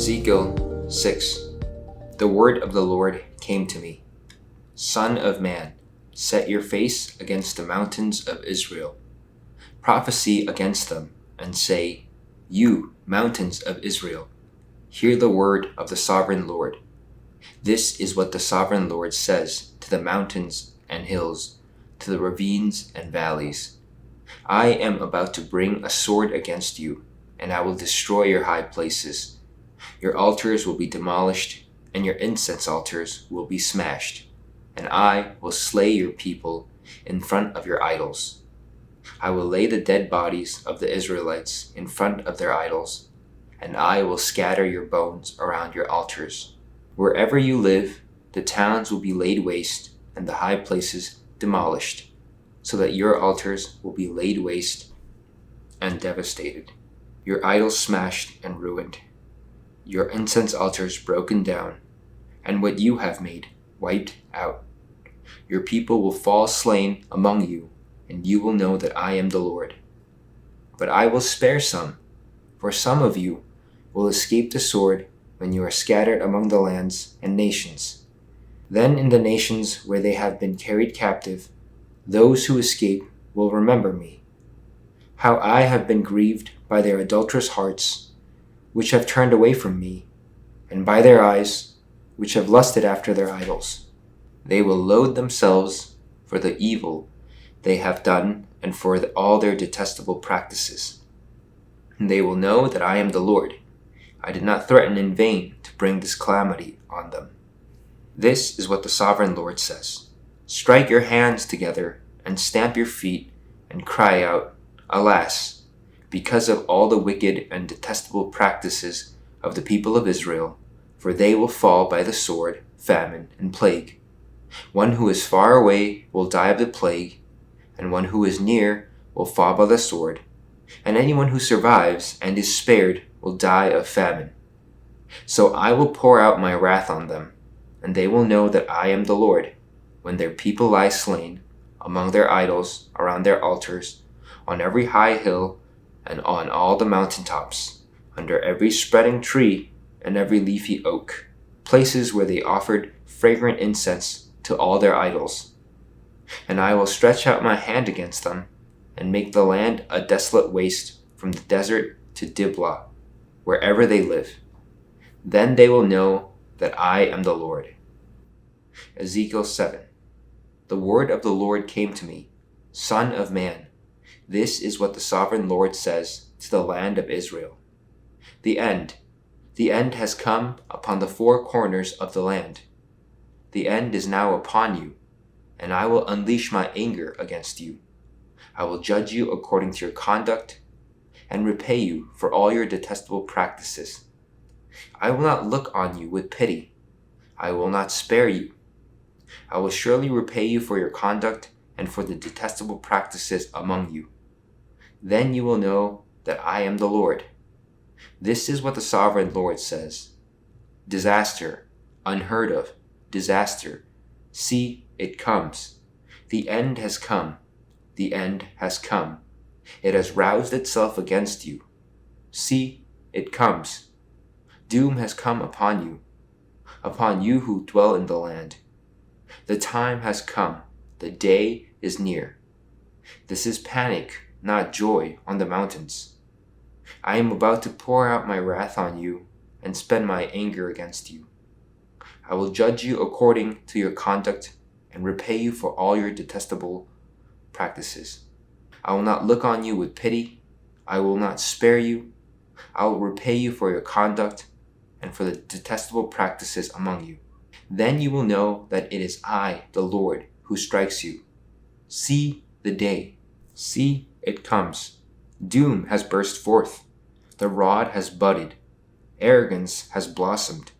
Ezekiel 6. The word of the Lord came to me. Son of man, set your face against the mountains of Israel. Prophesy against them, and say, You, mountains of Israel, hear the word of the sovereign Lord. This is what the sovereign Lord says to the mountains and hills, to the ravines and valleys. I am about to bring a sword against you, and I will destroy your high places. Your altars will be demolished, and your incense altars will be smashed, and I will slay your people in front of your idols. I will lay the dead bodies of the Israelites in front of their idols, and I will scatter your bones around your altars. Wherever you live, the towns will be laid waste, and the high places demolished, so that your altars will be laid waste and devastated, your idols smashed and ruined, your incense altars broken down, and what you have made wiped out. Your people will fall slain among you, and you will know that I am the Lord. But I will spare some, for some of you will escape the sword when you are scattered among the lands and nations. Then in the nations where they have been carried captive, those who escape will remember me, how I have been grieved by their adulterous hearts, which have turned away from me, and by their eyes, which have lusted after their idols. They will loathe themselves for the evil they have done and for all their detestable practices. And they will know that I am the Lord. I did not threaten in vain to bring this calamity on them. This is what the sovereign Lord says. Strike your hands together and stamp your feet and cry out, Alas! Because of all the wicked and detestable practices of the people of Israel, for they will fall by the sword, famine, and plague. One who is far away will die of the plague, and one who is near will fall by the sword, and anyone who survives and is spared will die of famine. So I will pour out my wrath on them, and they will know that I am the Lord, when their people lie slain among their idols, around their altars, on every high hill, and on all the mountaintops, under every spreading tree and every leafy oak, places where they offered fragrant incense to all their idols. And I will stretch out my hand against them, and make the land a desolate waste from the desert to Diblah, wherever they live. Then they will know that I am the Lord. Ezekiel 7. The word of the Lord came to me, Son of man, this is what the sovereign Lord says to the land of Israel. The end has come upon the four corners of the land. The end is now upon you, and I will unleash my anger against you. I will judge you according to your conduct and repay you for all your detestable practices. I will not look on you with pity. I will not spare you. I will surely repay you for your conduct and for the detestable practices among you. Then you will know that I am the Lord. This is what the sovereign Lord says. Disaster, unheard of, disaster. See, it comes. The end has come. The end has come. It has roused itself against you. See, it comes. Doom has come upon you who dwell in the land. The time has come. The day is near. This is panic, not joy, on the mountains. I am about to pour out my wrath on you and spend my anger against you. I will judge you according to your conduct and repay you for all your detestable practices. I will not look on you with pity. I will not spare you. I will repay you for your conduct and for the detestable practices among you. Then you will know that it is I, the Lord, who strikes you. See the day. See, it comes. Doom has burst forth. The rod has budded. Arrogance has blossomed.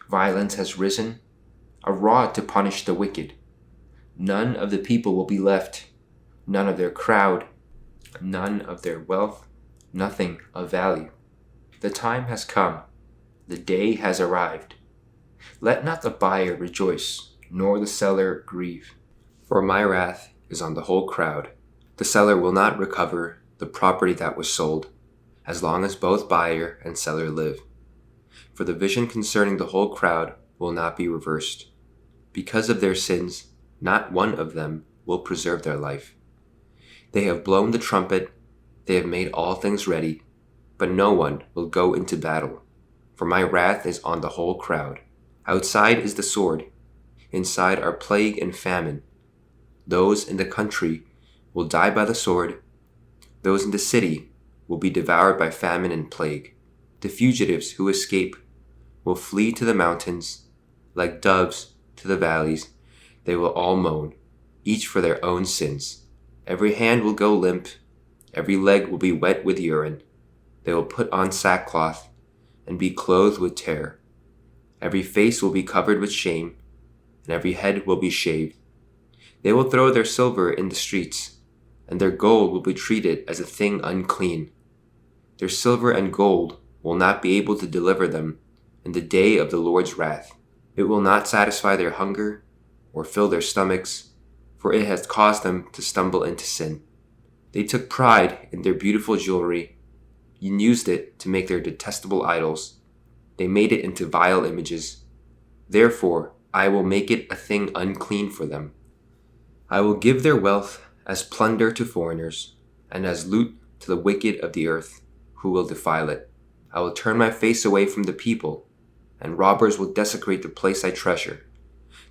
Violence has risen, a rod to punish the wicked. None of the people will be left, none of their crowd, none of their wealth, nothing of value. The time has come. The day has arrived. Let not the buyer rejoice, nor the seller grieve. For my wrath is on the whole crowd. The seller will not recover the property that was sold, as long as both buyer and seller live. For the vision concerning the whole crowd will not be reversed. Because of their sins, not one of them will preserve their life. They have blown the trumpet, they have made all things ready, but no one will go into battle. For my wrath is on the whole crowd. Outside is the sword, inside are plague and famine. Those in the country will die by the sword, those in the city will be devoured by famine and plague. The fugitives who escape will flee to the mountains, like doves to the valleys. They will all moan, each for their own sins. Every hand will go limp, every leg will be wet with urine. They will put on sackcloth and be clothed with terror. Every face will be covered with shame, and every head will be shaved. They will throw their silver in the streets, and their gold will be treated as a thing unclean. Their silver and gold will not be able to deliver them in the day of the Lord's wrath. It will not satisfy their hunger or fill their stomachs, for it has caused them to stumble into sin. They took pride in their beautiful jewelry and used it to make their detestable idols. They made it into vile images. Therefore, I will make it a thing unclean for them. I will give their wealth as plunder to foreigners, and as loot to the wicked of the earth, who will defile it. I will turn my face away from the people, and robbers will desecrate the place I treasure.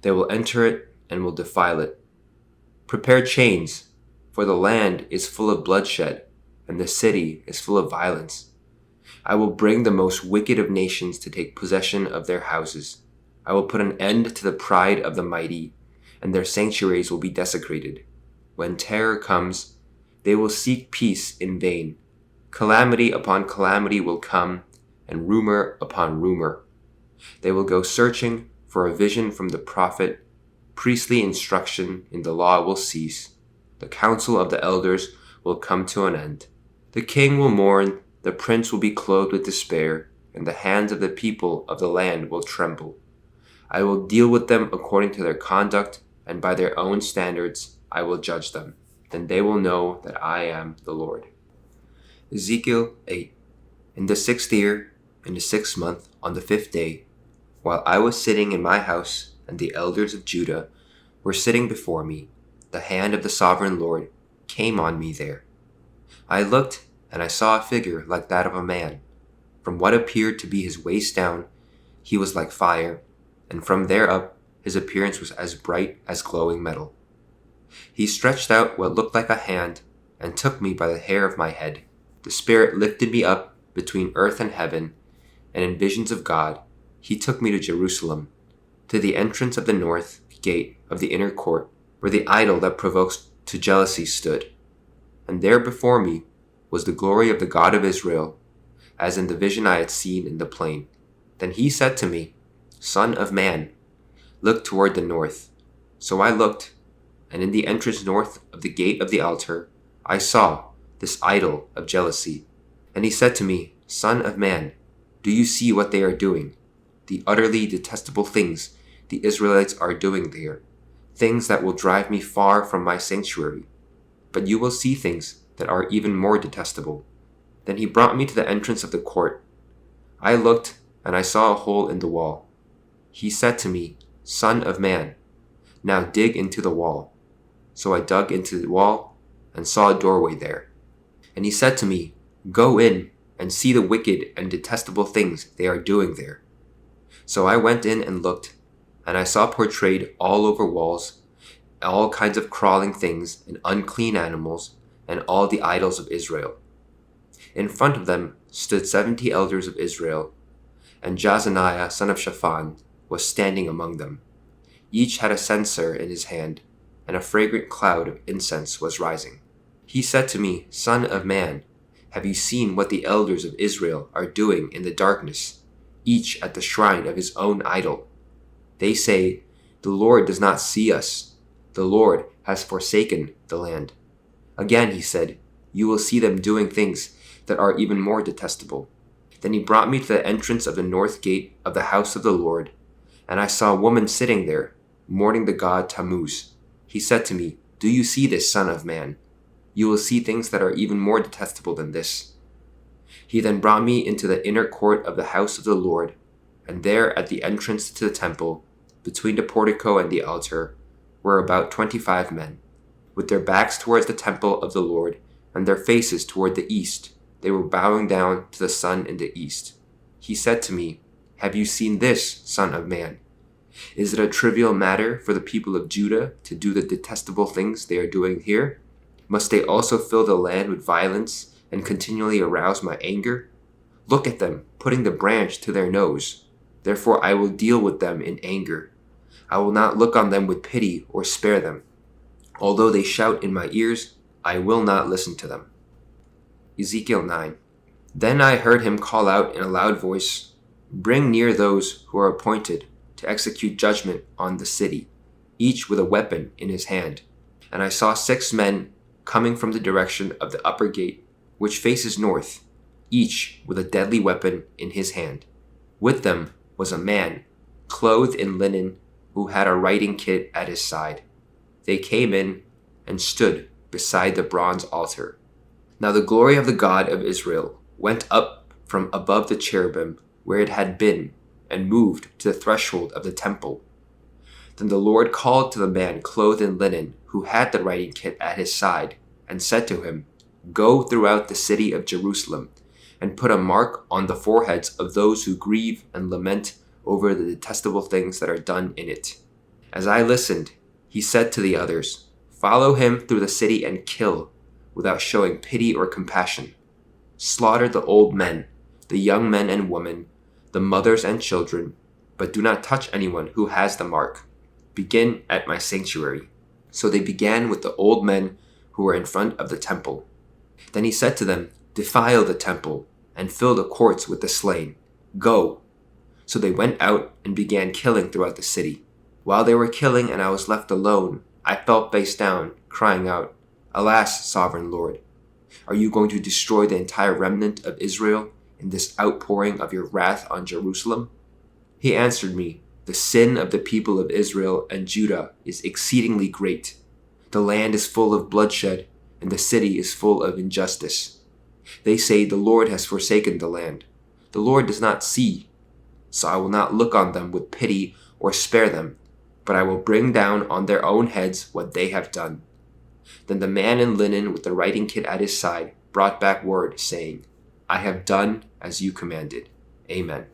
They will enter it and will defile it. Prepare chains, for the land is full of bloodshed, and the city is full of violence. I will bring the most wicked of nations to take possession of their houses. I will put an end to the pride of the mighty, and their sanctuaries will be desecrated. When terror comes, they will seek peace in vain. Calamity upon calamity will come, and rumor upon rumor. They will go searching for a vision from the prophet. Priestly instruction in the law will cease. The council of the elders will come to an end. The king will mourn, the prince will be clothed with despair, and the hands of the people of the land will tremble. I will deal with them according to their conduct, and by their own standards I will judge them. Then they will know that I am the Lord. Ezekiel 8. In the 6th year, in the 6th month, on the 5th day, while I was sitting in my house, and the elders of Judah were sitting before me, the hand of the sovereign Lord came on me there. I looked, and I saw a figure like that of a man. From what appeared to be his waist down, he was like fire, and from there up, his appearance was as bright as glowing metal. He stretched out what looked like a hand and took me by the hair of my head. The Spirit lifted me up between earth and heaven, and in visions of God, he took me to Jerusalem, to the entrance of the north gate of the inner court, where the idol that provokes to jealousy stood. And there before me was the glory of the God of Israel, as in the vision I had seen in the plain. Then he said to me, Son of man, look toward the north. So I looked, and in the entrance north of the gate of the altar, I saw this idol of jealousy. And he said to me, Son of man, do you see what they are doing? The utterly detestable things the Israelites are doing there, things that will drive me far from my sanctuary. But you will see things that are even more detestable. Then he brought me to the entrance of the court. I looked, and I saw a hole in the wall. He said to me, Son of man, now dig into the wall. So I dug into the wall and saw a doorway there. And he said to me, Go in and see the wicked and detestable things they are doing there. So I went in and looked, and I saw portrayed all over walls all kinds of crawling things and unclean animals and all the idols of Israel. In front of them stood 70 elders of Israel, and Jazaniah son of Shaphan was standing among them. Each had a censer in his hand, and a fragrant cloud of incense was rising. He said to me, Son of man, have you seen what the elders of Israel are doing in the darkness, each at the shrine of his own idol? They say, The Lord does not see us. The Lord has forsaken the land. Again he said, You will see them doing things that are even more detestable. Then he brought me to the entrance of the north gate of the house of the Lord, and I saw a woman sitting there, mourning the god Tammuz. He said to me, Do you see this, son of man? You will see things that are even more detestable than this. He then brought me into the inner court of the house of the Lord, and there at the entrance to the temple, between the portico and the altar, were about 25 men. With their backs towards the temple of the Lord, and their faces toward the east, they were bowing down to the sun in the east. He said to me, "Have you seen this, Son of Man? Is it a trivial matter for the people of Judah to do the detestable things they are doing here? Must they also fill the land with violence and continually arouse my anger? Look at them, putting the branch to their nose. Therefore I will deal with them in anger. I will not look on them with pity or spare them. Although they shout in my ears, I will not listen to them." Ezekiel 9. Then I heard him call out in a loud voice, "Bring near those who are appointed to execute judgment on the city, each with a weapon in his hand." And I saw 6 men coming from the direction of the upper gate, which faces north, each with a deadly weapon in his hand. With them was a man, clothed in linen, who had a writing kit at his side. They came in and stood beside the bronze altar. Now the glory of the God of Israel went up from above the cherubim where it had been, and moved to the threshold of the temple. Then the Lord called to the man clothed in linen, who had the writing kit at his side, and said to him, "Go throughout the city of Jerusalem, and put a mark on the foreheads of those who grieve and lament over the detestable things that are done in it." As I listened, he said to the others, "Follow him through the city and kill, without showing pity or compassion. Slaughter the old men, the young men and women, the mothers and children, but do not touch anyone who has the mark. Begin at my sanctuary." So they began with the old men who were in front of the temple. Then he said to them, "Defile the temple, and fill the courts with the slain. Go." So they went out and began killing throughout the city. While they were killing and I was left alone, I fell face down, crying out, "Alas, sovereign Lord, are you going to destroy the entire remnant of Israel in this outpouring of your wrath on Jerusalem?" He answered me, "The sin of the people of Israel and Judah is exceedingly great. The land is full of bloodshed, and the city is full of injustice. They say the Lord has forsaken the land. The Lord does not see. So I will not look on them with pity or spare them, but I will bring down on their own heads what they have done." Then the man in linen with the writing kit at his side brought back word, saying, "I have done as you commanded. Amen."